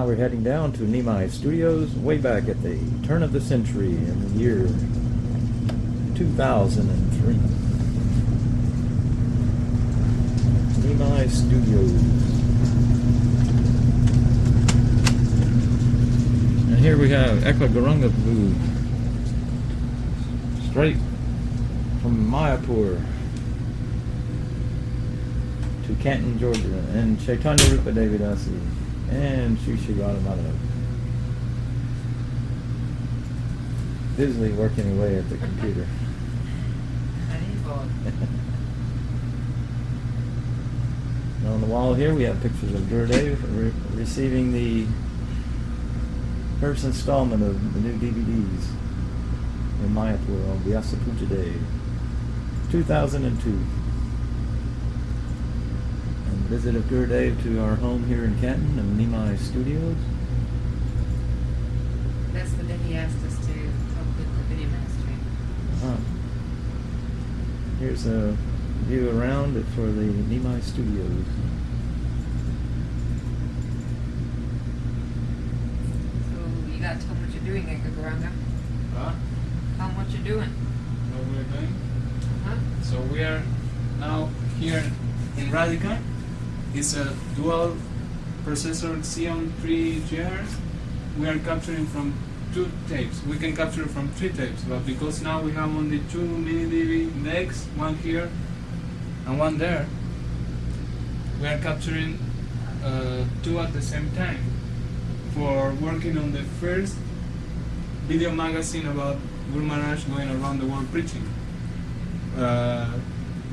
we're heading down to NIMAI Studios way back at the turn of the century in the year 2003. NIMAI Studios. And here we have Eka Gauranga booth, straight from Mayapur to Canton, Georgia, and Caitanya Rupa Devi Dasi, and Sri Radha busily working away at the computer. And on the wall here we have pictures of Gurudev receiving the first installment of the new DVDs in Mayapur on Vyasa Puja Day, 2002. Visit of Gurudev to our home here in Canton and NIMAI Studios. That's the day he asked us to help with the video ministry. Here's a view around it for the NIMAI Studios. So you got to tell them what you're doing, Eka Gauranga. Huh? Tell them what you're doing. What we're doing? Uh-huh. So we are now here in Radhika. It's a dual processor Xeon 3 GHz. We are capturing from 2 tapes. We can capture from 3 tapes, but because now we have only 2 mini DV decks, one here and one there, we are capturing 2 at the same time for working on the first video magazine about Guru Maharaj going around the world preaching.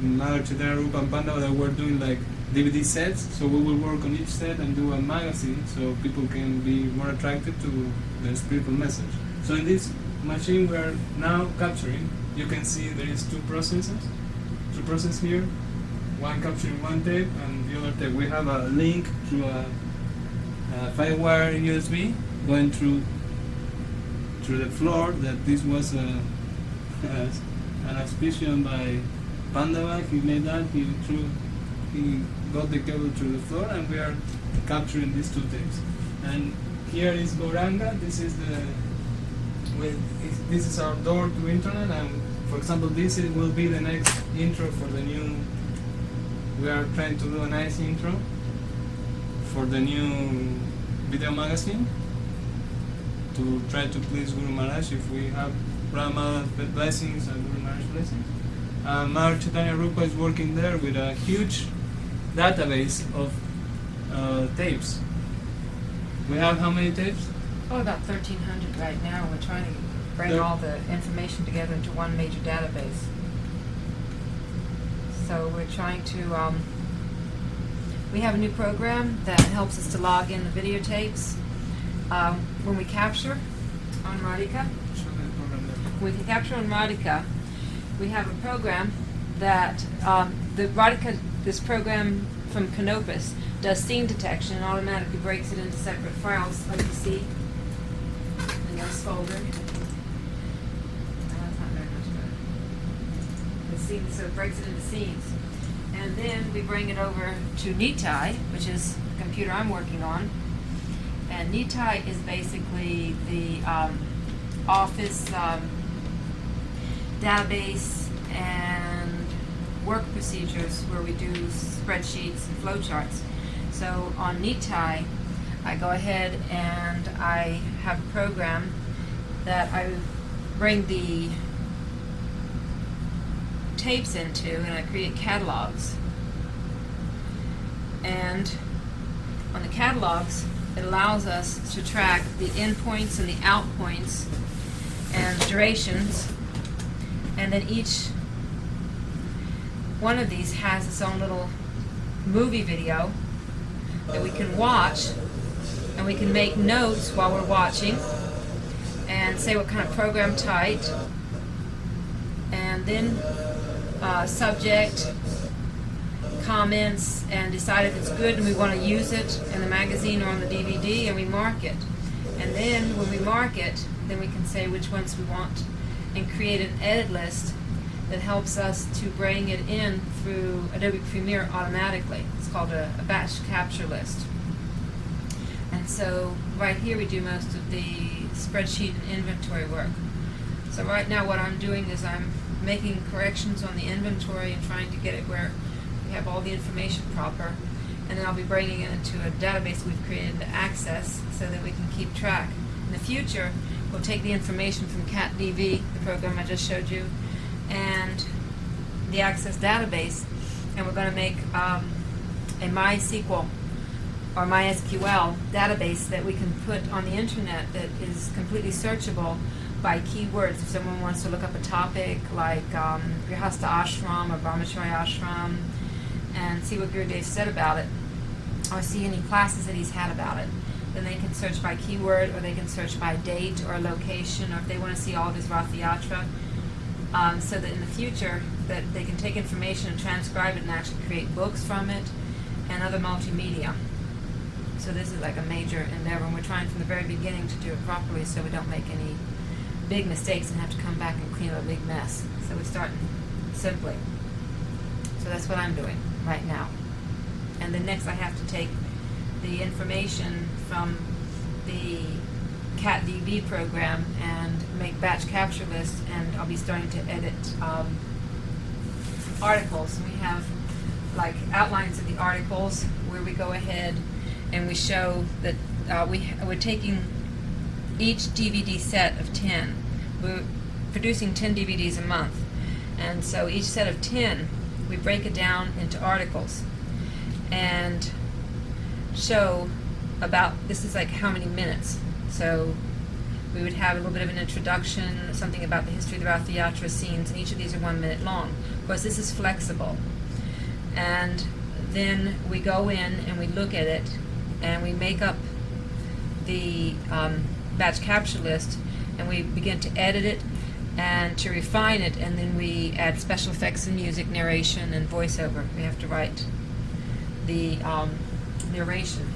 Mother Chaitanya, Rupa and Pandava, that were doing like DVD sets, so we will work on each set and do a magazine so people can be more attracted to the spiritual message. So in this machine we are now capturing, you can see there is 2 processes here, one capturing one tape and the other tape. We have a link through a 5-wire USB going through the floor. That this was an auspicion by Pandava. He made that, he got the cable through the floor, and we are capturing these 2 tapes. And here is Gauranga. This is our door to internet, and for example, this will be the next intro for the new. We are trying to do a nice intro for the new video magazine to try to please Guru Maharaj. If we have Brahma's blessings and Guru Maharaj's blessings. Mother Chaitanya Rupa is working there with a huge database of tapes. We have how many tapes? Oh, about 1,300 right now. We're trying to bring all the information together into one major database. So we're trying to, we have a new program that helps us to log in the videotapes. When we capture on Radhika, we have a program that this program from Canopus does scene detection and automatically breaks it into separate files, like you see in this folder. That's not very much better. So it breaks it into scenes. And then we bring it over to NIMAI, which is the computer I'm working on. And NIMAI is basically the office database and work procedures where we do spreadsheets and flowcharts. So on NIMAI, I go ahead and I have a program that I bring the tapes into, and I create catalogs. And on the catalogs, it allows us to track the in points and the out points and durations, and then each one of these has its own little movie video that we can watch, and we can make notes while we're watching and say what kind of program type, and then subject, comments, and decide if it's good and we want to use it in the magazine or on the DVD, and we mark it. And then when we mark it, then we can say which ones we want and create an edit list that helps us to bring it in through Adobe Premiere automatically. It's called a batch capture list. And so right here we do most of the spreadsheet and inventory work. So right now what I'm doing is I'm making corrections on the inventory and trying to get it where we have all the information proper. And then I'll be bringing it into a database we've created to access so that we can keep track. In the future, we'll take the information from CatDV, the program I just showed you, and the Access database, and we're going to make a MySQL or MySQL database that we can put on the internet that is completely searchable by keywords. If someone wants to look up a topic like Grihastha Ashram or Brahmachari Ashram and see what Gurudev said about it, or see any classes that he's had about it, then they can search by keyword, or they can search by date or location, or if they want to see all of his Rath Yatra, so that in the future that they can take information and transcribe it and actually create books from it and other multimedia. So this is like a major endeavor, and we're trying from the very beginning to do it properly so we don't make any big mistakes and have to come back and clean up a big mess. So we're starting simply. So that's what I'm doing right now. And then next I have to take the information from the CatDB program and make batch capture lists, and I'll be starting to edit articles. We have like outlines of the articles where we go ahead and we show that we're taking each DVD set of 10. We're producing 10 DVDs a month, and so each set of 10 we break it down into articles and show about, this is like how many minutes. So we would have a little bit of an introduction, something about the history of the Rath Yatra scenes, and each of these are 1 minute long. Of course, this is flexible. And then we go in and we look at it and we make up the batch capture list, and we begin to edit it and to refine it, and then we add special effects and music, narration, and voiceover. We have to write the narration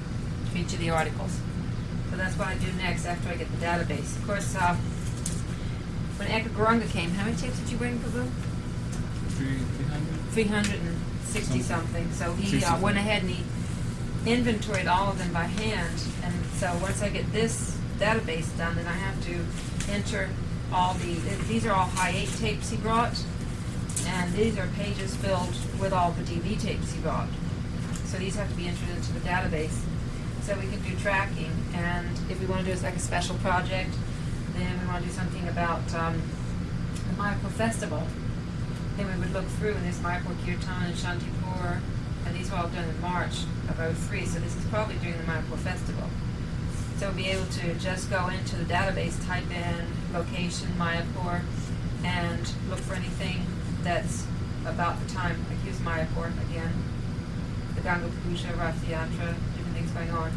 for each of the articles. So that's what I do next after I get the database. Of course, when Eka Gauranga came, how many tapes did you bring, Prabhu? 300. 360 something. So he went ahead and he inventoried all of them by hand. And so once I get this database done, then I have to enter all these are all high 8 tapes he brought, and these are pages filled with all the DV tapes he brought. So these have to be entered into the database so we can do tracking. And if we want to do like a special project, then we want to do something about the Mayapur Festival, then we would look through, and there's Mayapur Kirtan and Shantipur, and these were all done in March of '03, so this is probably during the Mayapur Festival. So we'll be able to just go into the database, type in location Mayapur, and look for anything that's about the time, like here's Mayapur again, the Ganga Puja, Rath Yatra, different things going on.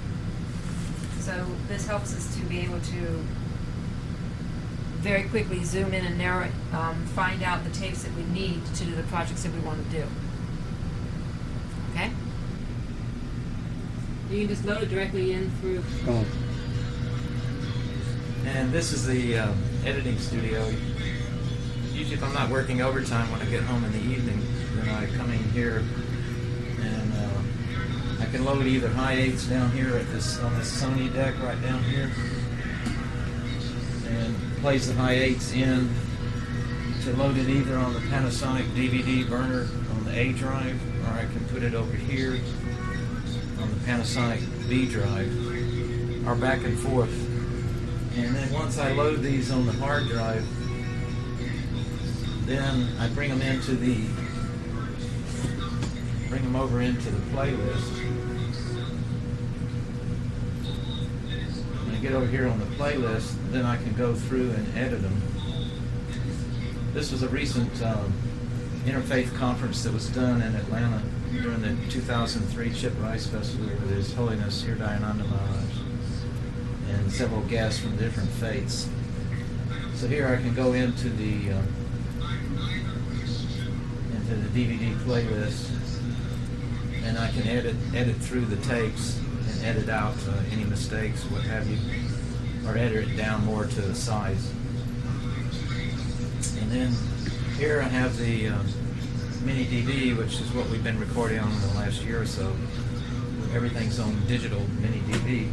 So this helps us to be able to very quickly zoom in and narrow it, find out the tapes that we need to do the projects that we want to do. Okay? You can just load it directly in through. Oh. And this is the editing studio. Usually if I'm not working overtime when I get home in the evening, then I come in here and I can load either high 8s down here at this on this Sony deck right down here, and place the high 8s in to load it either on the Panasonic DVD burner on the A drive, or I can put it over here on the Panasonic B drive, or back and forth. And then once I load these on the hard drive, then I bring them over into the playlist. When I get over here on the playlist, then I can go through and edit them. This was a recent interfaith conference that was done in Atlanta during the 2003 Chip Rice Festival with His Holiness Sri Dhama Mayapur and several guests from different faiths. So here I can go into the DVD playlist, and I can edit through the tapes and edit out any mistakes, what have you, or edit it down more to the size. And then here I have the mini DV, which is what we've been recording on in the last year or so. Everything's on digital mini DV.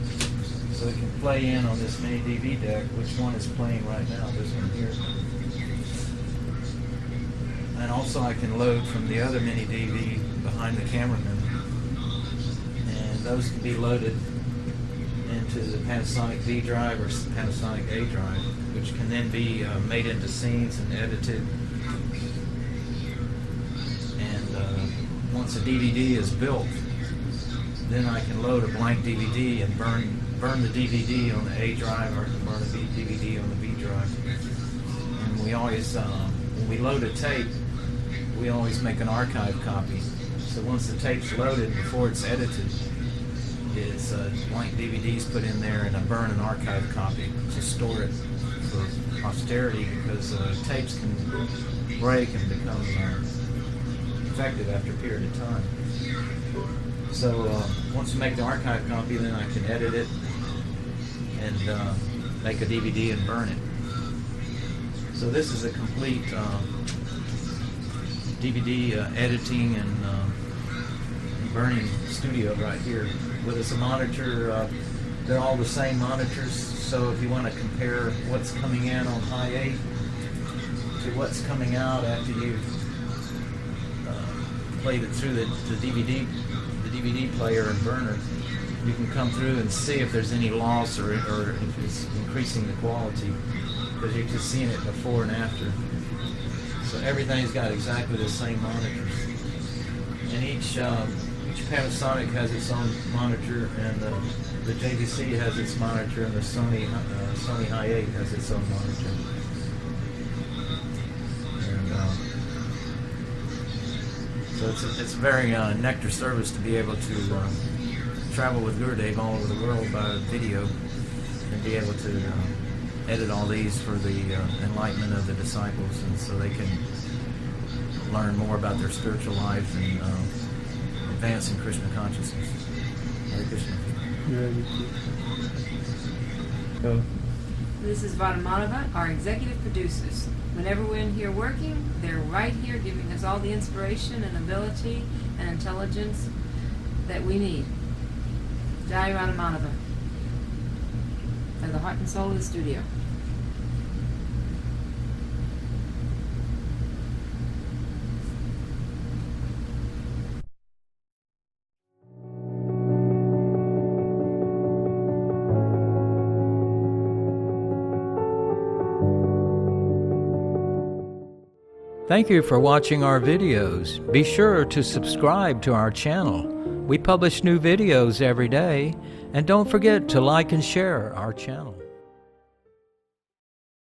So it can play in on this mini DV deck, which one is playing right now, this one here. And also I can load from the other mini DV behind the cameraman. And those can be loaded into the Panasonic V drive or Panasonic A drive, which can then be made into scenes and edited. And once a DVD is built, then I can load a blank DVD and burn the DVD on the A drive, or I can burn a DVD on the B drive. And we always, when we load a tape, we always make an archive copy. So once the tape's loaded, before it's edited, it's blank DVDs put in there, and I burn an archive copy to store it for posterity, because tapes can break and become effective after a period of time. So once we make the archive copy, then I can edit it and make a DVD and burn it. So this is a complete DVD editing and burning studio right here. With us a monitor, they're all the same monitors, so if you want to compare what's coming in on high 8 to what's coming out after you've played it through the DVD player and burner, you can come through and see if there's any loss or if it's increasing the quality, because you're just seeing it before and after. So everything's got exactly the same monitors, and each Panasonic has its own monitor, and the JVC has its monitor, and the Sony High 8 has its own monitor. And so it's a very nectar service to be able to travel with Gurudev all over the world by video, and be able to edit all these for the enlightenment of the disciples, and so they can learn more about their spiritual life and advance in Krishna consciousness. Hare Krishna. Go. This is Vadamadeva, our executive producers. Whenever we're in here working, they're right here giving us all the inspiration and ability and intelligence that we need. Jai Vadamadeva. They're the heart and soul of the studio. Thank you for watching our videos. Be sure to subscribe to our channel. We publish new videos every day, and don't forget to like and share our channel.